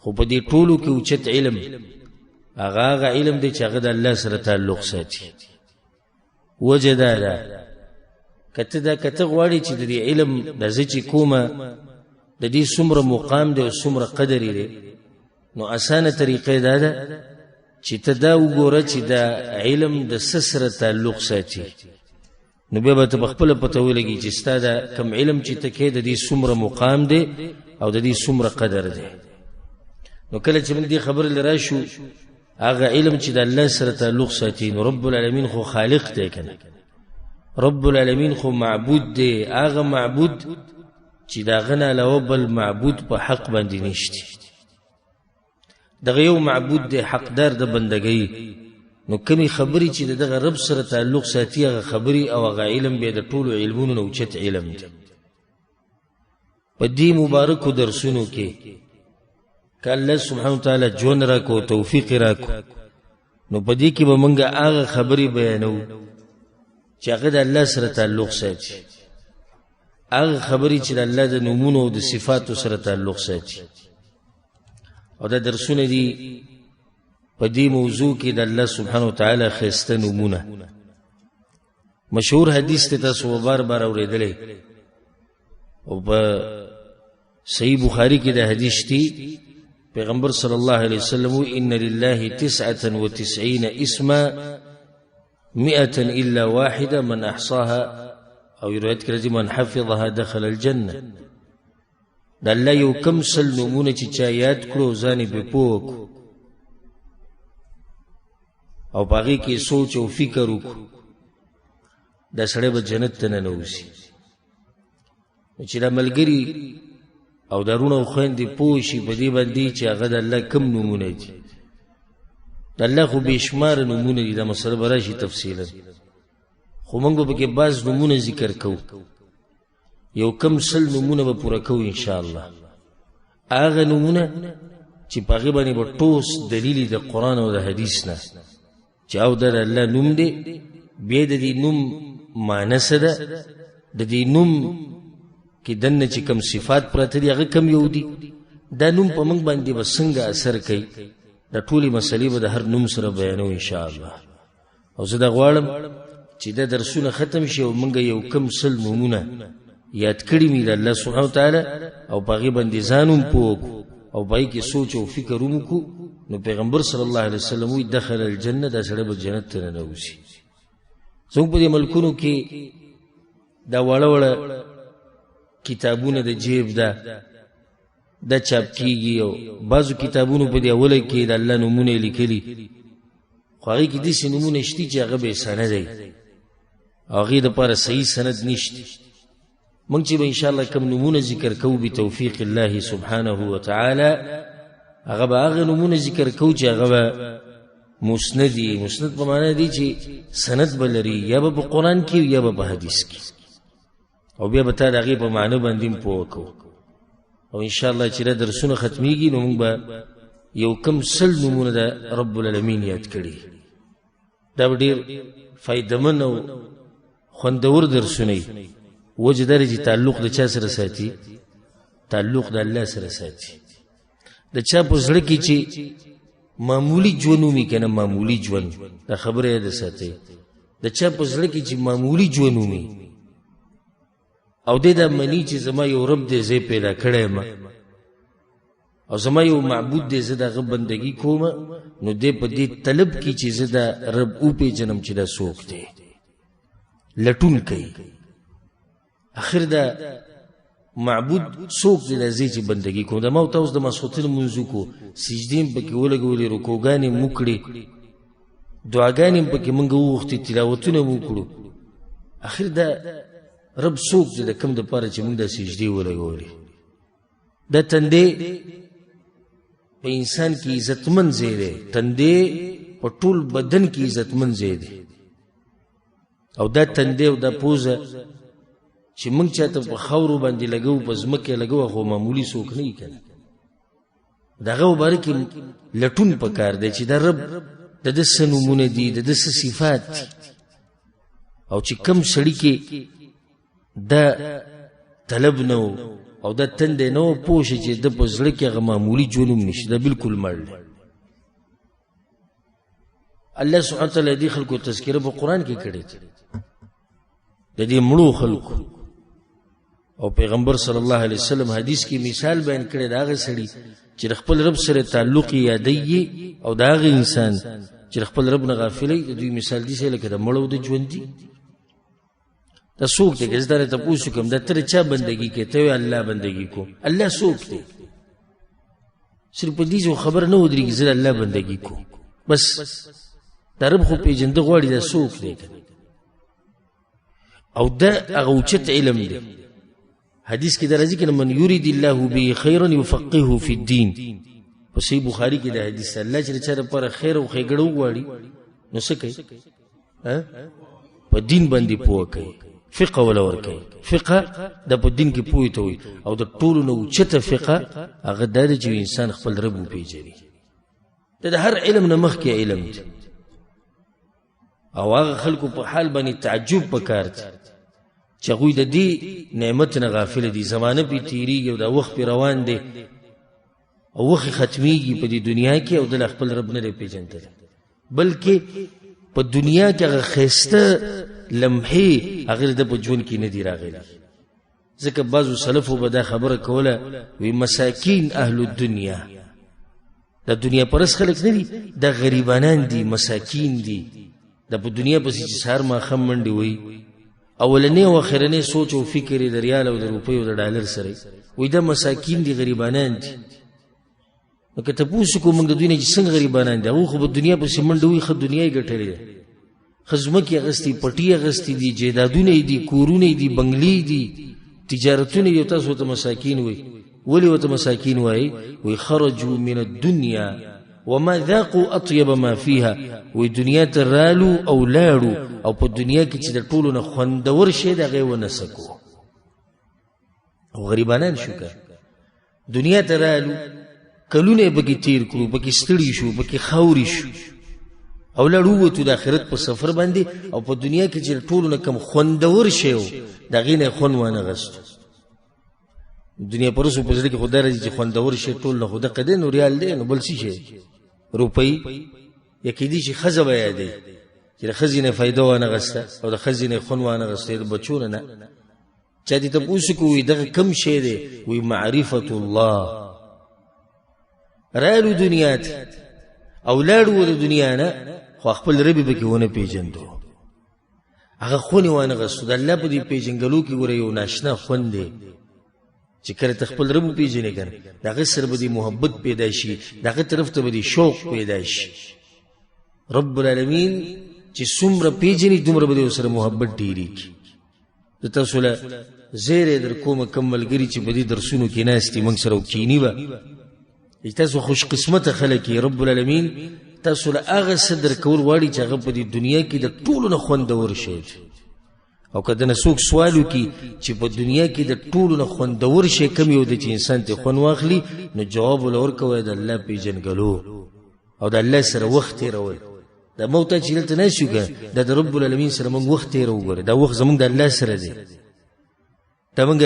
خو په دې ټولو کې اوچت علم هغه علم دی چې هغه د الله سره تعلق ساتي. وجه دا ده کته غواړي چې د دې علم د چې کومه د دې څومره مقام دی او څومره قدر دی، نو اسانه طریقې دا ده چې ته دا وګوره چې دا علم د سره تعلق ساتي، نو بیا به ته بخپله پته ولګي چې ستا دا کم علم چې ته کې د دې څومره مقام دی او د دې څومره قدر دی. نو کله چې موږ دې خبرې له راشو هغه علم چې د الله سره تعلق ساتي، نو رب العالمین خو خالق دی کنه، رب العالمین خو معبود دی، هغه معبود چې دا غنه علاوه بل معبود په حق باندې نشته. دغه یو معبود دی حقدار د بندګۍ، نو کمی خبرې چې دغه رب سره تعلق ساتي هغه خبرې او هغه علم به د ټولو علمونو نه اوچت علم دی. په دې مبارکو درسونو کې که الله سبحانه وتعالی جون راکو توفیق راکو، نو په دې کې به موږ هغه خبرې بیانو چې هغه د الله سره تعلق ساتي، هغه خبرې چې د الله د نومونو او د صفاتو سره تعلق ساتي. او دا درسونه دي په دې موضوع کې د الله سبحانه وتعالی ښایسته نومونه. مشهور حدیث ته تاسو بار بار اورېدلی او په صحیح بخاری کې د حدیث دی پیغمبر صلی الله علیه وسلم ان لله 99 اسما 100 الا واحده من احصاها او روایت کې من حفظها دخل الجنه. د الله یو کم سل نومونه چې چا یاد کړو ځان به پوک او باغی کې سوچ او فکر وکړو دا سړی به جنت ته ننوځي. چې دا ملګری او دارونه او خویندې پوه شي په دې باندې چې هغه د الله کم نومونه دي. د الله خو بېشماره نومونه دي، دا مسله به راشي تفصیلا، خو موږ به پکې بعض نومونه ذکر کوو، یو کم سل نومونه به پوره کوو انشاءالله. هغه نومونه چې په هغې باندې به ټوس دلیل د قرآن او د حدیث نه چې او دا د الله نوم دی، بیا د دې نوم معنی څه ده، د دې نوم کې دننه چې کم صفات پراته دي هغه کم یو دي، دا نوم په موږ باندې به څنګه اثر کوي، دا ټولې مسلې به د هر نوم سره بیانو انشاءالله. او زه دا غواړم چې دا درسونه ختم شي او موږ یو کم سل نومونه یاد کړي مې د الله سبحانه وتعالی او په هغې باندې ځان هم پوه کړو او په هغې کې سوچ او فکر هم وکړو. نو پیغمبر صلی الله علیه وسلم وایي دخل الجنه، دا سړی به جنت ته ننوځي. زموږ په دې ملکونو کې دا واړه واړه کتابونه د جیب دا چاپ کیږي او بعضو کتابونو په دې اوله کې د الله نومونه لیکلي، خو هغې کې داسې نومونه شته چې هغه بې سند دی او هغې دپاره صحیح سند نشته. موږ چې به انشاءالله کوم نومونه ذکر کوو بتوفیق الله سبحانه وتعالی، هغه به هغه نومونه ذکر کوو چې هغه به مسند دي. مسند په معنی دی چې سند به لري، یا به په قرآن کې یا به په حدیث کې، او بیا به تا د هغې په معنی باندې هم پوه کوو. او انشاءالله چې دا درسونه ختمیږي نو موږ به یو کم سل نومونه د رب العالمین یاد کړي. دا به ډېر فایدهمند او خوندور درسونه وي. وجه دا چې تعلق د چا سره ساتي؟ تعلق د الله سره ساتي. د چا په زړه کې چې معمولی ژوند ومي که نه، معمولی ژوند، دا خبره یاد ساتئ، د چا په زړه کې چې معمولی ژوند ومي او دی دا مني چې زما یو رب دی زه پیدا کړی یم او زما یو معبود دی زه د هغه بندګي کوم، نو دی په دې طلب کې چې زه دا رب وپېژنم چې دا څوک دی، لټون کوي اخر دا معبود څوک دی دا زه چې بندګي کوم. دا ما ورته اوس د ماسخوتن لمونځ وکړو، سجدې م پکې ولګولې، رکوګانې م وکړې، دعاګانې م پکې مونږ وغوښتې، تلاوتونه م وکړو، اخر دا رب څوک دی د کوم دپاره چې مونږ دا سجدې ولګولې؟ دا تندې په انسان کې عزتمند ځای دی، تندې په ټول بدن کې عزتمند ځای دی، او دا تندې او دا پوزه چې مونږ چاته په خاورو باندې لګو، په ځمکې لګو، خو معمولي څوک نه وي که نه. د هغه مبارک کې لټون پکار دی چې دا رب د ده څه نومونه دي، د ده څه صفات دي، او چې کم سړي کې دا طلب نه او دا تنده نو پوشه چې د په زړه کې هغه معمولي جنوم نشي، دا بالکل مړ دی. الله سبحانه وتعالی دې خلکو تذکره په قرآن کې کړې ده د دې مړو خلکو، او پیغمبر صلی الله علیه وسلم حدیث کې مثال بیان کړی د هغه سړي چې خپل رب سره تعلق یادوي او د هغه انسان چې خپل رب نه غافلی. د دوی مثال دي لکه د مړو د ژوندي. دا څوک دی که زه درته تپوس وکړم دا ته د چا بندګي کوې؟ ته وایې الله بندګي کوم. الله څوک دی؟ صرف په دې خبره نه ودرېږي زه د الله بندګي کوم، بس دا رب خو پېژنده غواړي دا څوک دی. او دا هغه اوچت علم دی. حدیث کې دا راځي که من یرید الله به خیرا یفقهه فی الدین. په صحیح بخاري کې دا حدیث الله چې د چا دپاره خیر او ښېګړه وغواړي نو څه کوي؟ په دین باندې پوهه کوي، فقه ولا ورکوي. فقه دا په دین کې پوهې ته وایي، او د ټولو نه اوچته فقه هغه دا دی چې انسان خپل رب وپېژني. دا د هر علم نه مخکې علم دی. او هغه خلکو په حال باندې تعجب پکار دی چې هغوی د دې نعمت نه غافل دي. زمانه پې تېرېږي او دا وخت پې روان دی او وخت ختمیږي په دې دنیا کې، او دله خپل رب نه دی پېژندلی، بلکې په دنیا کې هغه ښایسته لمحې هغه د په ژوند کې نه دي راغلي. ځکه بعضو سلفو به دا خبره کوله، وی مساکین اهل الدنیا، دا دنیا پرست خلک نه دي، دا غریبانان دي، مساکین دي. دا په دنیا پسې چې سهار ماښام منډې وایي، اولنی او اخرنی سوچ او فکر یې د ریال او د روپۍ او د ډالر سره وایي دا مساکین دي، غریبانان دي. نو که تپوس وکړو موږ د دوی نه چې څنګه غریبانان دي؟ هغوی خو په دنیا پسې منډه وایي، ښه دنیا یې ګټلې ده، ښه ځمکې اخیستې، پټي اخیستې دي، جایدادونه یې دي، کورونه یې دي، بنګلې دي، تجارتونه یې. تاسو ورته مساکین وایي. ولې ورته مساکین وایي؟ وایي خرجوا من الدنیا وما ذاقوا اطيب ما فيها. وی دنیا ته رالو او لاړو او په دنیا کې چې د ټولو نه خوندور شی د هغې ونه سکو، او غریبانان شو. که دنیا ته رالو کلونه یې پکې تېر کړو، پکې ستړي شو، پکې خاورې شو، او لاړ ووتو د آخرت په سفر باندې، او په دنیا کې چې د ټولو نه کم خوندور شی و د هغې نه یې خوند وانغستو. دنیا پرستو په زړه کې خو دا راځي چې خوندور شی ټول نه خو دقه دی، نو ریال دی، نو بل څه شی روپۍ یا کېدای شي ښځه به یادوي چې د ښځې نه فایده وانغسته او د ښځې نه خوند وانغسته، د بچو نه. چا دې تپوس وکړو وایي دغه کم شی دی؟ وایي معرفت الله. رالو دنیا ته او لاړو د دنیا نه، خو خپل رب به کې ونه پېژندو، هغه خونې وانغستو. د الله په دې پېژنګلو کې ګوره یو ناشنا خوند دی چې کله ته خپل رب وپېژنې که نه، د هغه سره به دې محبت پیدا شي، د هغه طرف ته به دې شوق پیدا شي. رب العالمین چې څومره پېژني دومره به دې ورسره محبت ډېرېږي. زه تاسو له زیری در کومه کم ملګري چې په دې درسونو کې ناست دي موږ سره کښېني به، تاسو خوش قسمته خلک یې. رب العالمین تاسو له هغه څه درکول غواړي چې هغه په دې دنیا کې د ټولو نه خوندور شی دی. او که دنه څوک سوال وکړي چې په دنیا کې د ټولو نه خوندور شی کوم یو دی چې انسان ته خوند واخلي، نو جواب ول ورکوی د الله پېژنګلو او د الله سره وخت تېرول. دا موږ ته چې دلته ناست یو که دا د رب العالمین سره موږ وخت تېرو. ګوره دا وخت زموږ د الله سره دی، دا موږ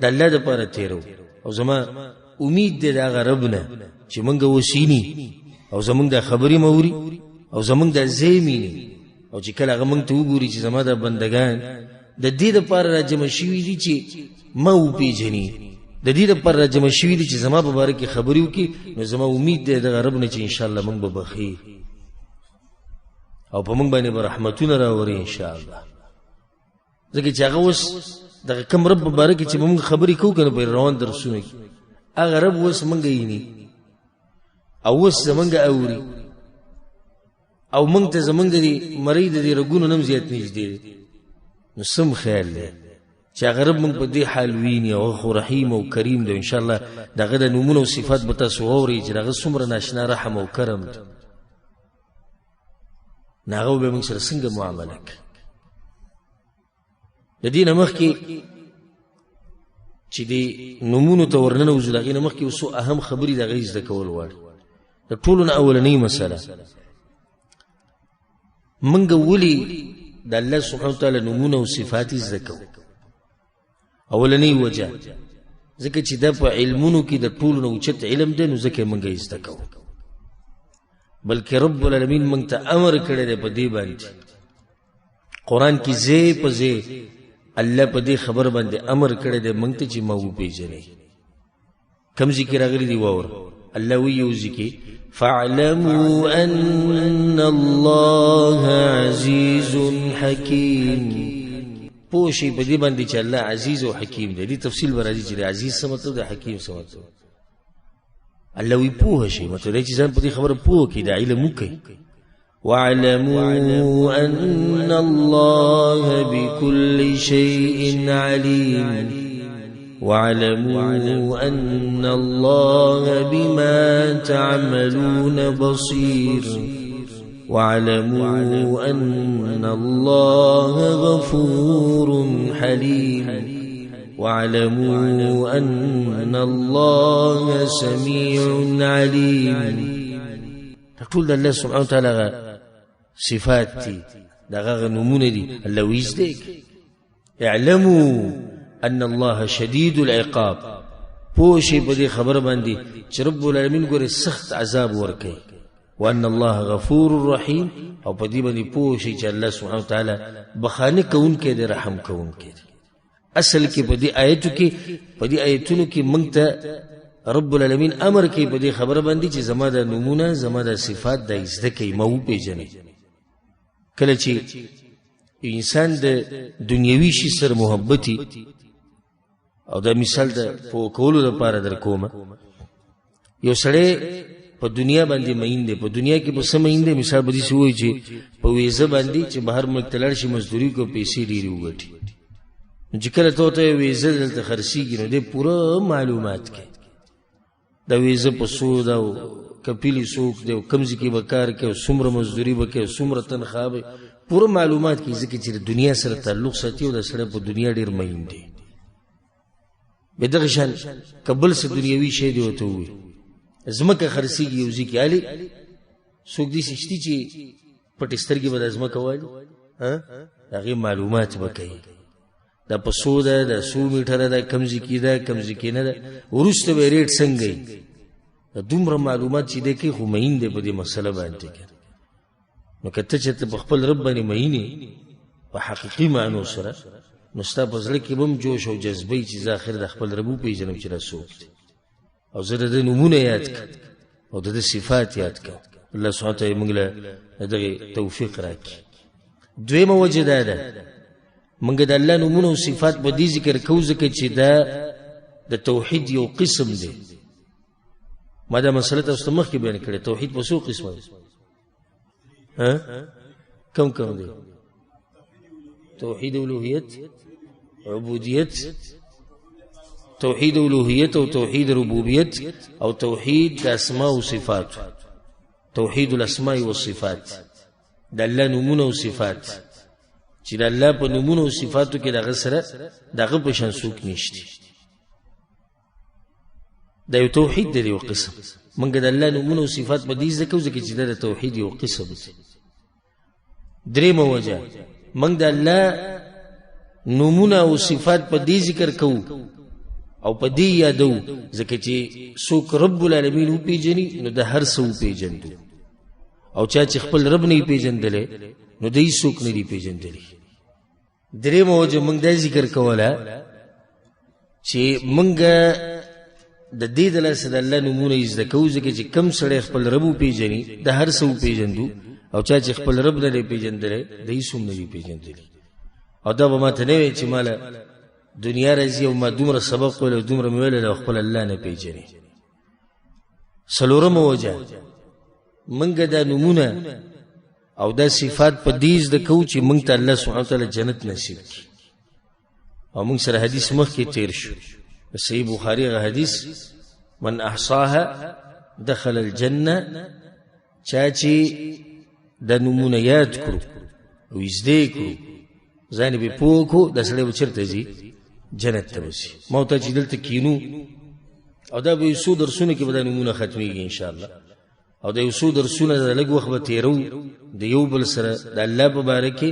د الله دپاره تېرو. او زما امید دی د هغه رب نه چې موږ وسیني او زموږ دا خبرې موري او زموږ دا ځای میني، او چې کله هغه موږ ته وګوري چې زما دا بندګان د دې دپاره راجمع شوي دي چې ما وپېژني، د دې دپاره راجمع شوي دي چې زما په باره کې خبرې وکړي، نو زما امید دی دغه رب نه چې انشاءالله موږ به بخي او په موږ باندې به رحمتونه راوړي انشاءالله. ځکه چې هغه اوس دغه کم رب په باره کې چې موږ خبرې کوو که نه په روان درسونه کې، هغه رب اوس موږ ویني او اوس زموږ اوري، او موږ ته زموږ د دې مرۍ د دې رګونو نه هم زیات نږدې دی. نو سم خیال دی چې هغه رب موږ په دې حال ویني، او هغه خو رحیم او کریم دی. انشاءالله د هغه د نومونه او صفات به تاسو واورئ چې د هغه څومره ناشنا رحم او کرم دی، نو هغه به موږ سره څنګه معامله کوي. د دې نه مخکې چې دې نومونو ته ورننوځو، د هغې نه مخکې څو اهم خبرې د هغې زده کول غواړي. د ټولو نه اولنۍ مسله موږ ولې د الله سبحانه وتعالی نومونه او صفات زده کوو؟ اولنۍ وجه ځکه چې دا په علمونو کې د ټولو نه اوچت علم دی، نو ځکه موږ یې زده کوو. بلکې رب العالمین موږ ته امر کړی دی په دې باندې. قرآن کې ځای په ځای الله په دې خبر باندې امر کړی دی موږ ته چې ما وپېژنئ. کوم ځای کې راغلي دي واوره. الله وی یو ځای کې فاعلموا ان الله عزیز حکیم. پوه شئ په دې باندې چې الله عزیز او حکیم دی. دې تفصیل به راځي چې د عزیز څه مطلب د حکیم څه مطلب. الله وی پوه شئ مطلب دی چې ځان په دې خبره پوه کړي، د علم وکړئ. واعلموا ان الله بكل شيء عليم. واعلموا ان الله بما تعملون بصير. واعلموا ان الله غفور حليم. واعلموا ان الله سميع عليم. ټول الله سبحانه وتعالى صفات دي، دغه نمونه دي. الله ويزدك اعلموا ان الله شديد العقاب. پوشي په دې خبر باندې چې رب العالمین ګوره سخت عذاب ورکي. وان الله غفور رحیم. او په دې باندې پوشي چې الله سبحانه وتعالى بخانه کوونکی دی، رحم کوونکی دی. اصل کې په دې آیتو کې په دې آیتونو کې موږ ته رب العالمین امر کوي په دې خبر باندې چې زما د نمونه زما د صفات د زده کوي، ما وپېژنئ. کله چې انسان د دنیوي شي سره محبتي، او دا مثال د په کولو لپاره در کومه، یو سړی په دنیا باندې مین دی. په دنیا کې په څه مین دی؟ مثال به داسې ووایي چې په ویزه باندې چې بهر ملک ته لاړ شي مزدوري کو پیسې ډېرې وګټي. نو چې کله ته ورته ویزه دلته خرڅېږي نو دی پوره معلومات کوي. دا ویزه په څو ده او کپیلي څوک دی او کوم ځای کې به کار کوي او څومره مزدوري به کوي او څومره تنخواه به پوره معلومات کوي، ځکه چې د دنیا سره تعلق ساتي او د سړی په دنیا ډېر مین دی. بې دغه شان که بل څه دنیوي شی دی ورته ووایي ځمکه خرڅېږي یو ځای کې، هلې څوک داسې شته چې پټې سترګې به دا ځمکه والي، د هغې معلومات به کوي. دا په څو ده، دا څو میټره ده، کوم ځای کې ده، کوم ځای کې نه ده، وروسته به یې ریټ څنګه وي. دومره معلومات چې دی کوي، خو مین دی په دې مسله باندې. نو که ته چېرته په خپل رب باندې مین یې په حقیقي معنو سره، نو ستا په زړه کې به هم جوش او جذبه وي چې زه اخر د خپل رب وپېژنم چې دا څوک دی، او زه د ده نومونه یاد کړم او د ده صفات یاد کړم. الله سبحانه وتعالی موږ له دغې توفیق راکړي. دویمه وجه دا ده موږ د الله نومونه او صفات په دې ذکر کوو ځکه چې دا د توحید یو قسم دی. ما دا مسله تاسو ته مخکې بیان کړې. توحید په څو قسمه دی؟ کوم کوم دی؟ توحید الوهیت، عبودیت، توحید الوهیت او توحید ربوبیت، او توحید د اسماء او صفات. توحید الاسماء والصفات د الله نومونه او صفات چې د الله په نومونو او صفاتو کې دغه سره دغه په شان څوک نشته. دا یو توحید دی یو قسم. موږ د الله نومونه او صفات په دې ځکه ځکه چې دا د توحید یو قسم دی. درېمه وجه موږ د الله نومونه او صفات په دې ذکر کوو او په دې یادو ځکه چې څوک رب العالمین وپېژني نو د هر څه وپېژندو، او چا چې خپل رب نه یې پېژندلی نو د هېڅوک نه دي پېژندلی. درېمه وجه موږ دا ذکر کوله چې موږ د دې د لاسه د الله نومونه یې زده کوو ځکه چې کوم سړی خپل رب وپېژني د هر څه وپېژندو، او چا چې خپل رب نه دی پېژندلی د هېڅوک نه دي پېژندلی. او دا به ماته نه وایي چې ماله دنیا راځي او ما دومره سبق ویل او دومره مې ویل او خپل الله نه پېژني. څلورمه وجه موږ دا نومونه او دا صفات په دې زده کوو چې موږ ته الله سبحانه وتعالی جنت نصیب کړي. او موږ سره حدیث مخکې تیر شو، صحیح بخاري هغه حدیث من احصاها دخل الجنه. چا چې دا نومونه یاد کړو او زده کړو ځان به پوه کړو دا سړی به چېرته ځي؟ جنت ته به ځي. ما ورته چې دلته کینو او دا به یو څو درسونه کې به دا نومونه ختمېږي انشاءالله، او د یو څو درسونه د لږ وخت به تېرو د یو بل سره د الله په باره کې.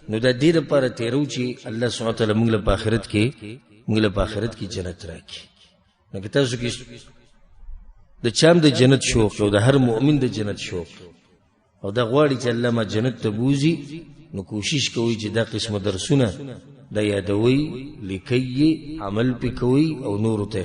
نو د دې دپاره تېرو چې الله سبحانه وتعالی موږ له په آخرت کې جنت راکړي. نو که تاسو کې د چام د جنت شوق او د هر مؤمن د جنت شوق او دا غواړي چې الله ما جنت ته بوزي، نو کوشش کوي چې دا قسم درسونه د یادوي، لیکي، عمل پې کوي او نورو ته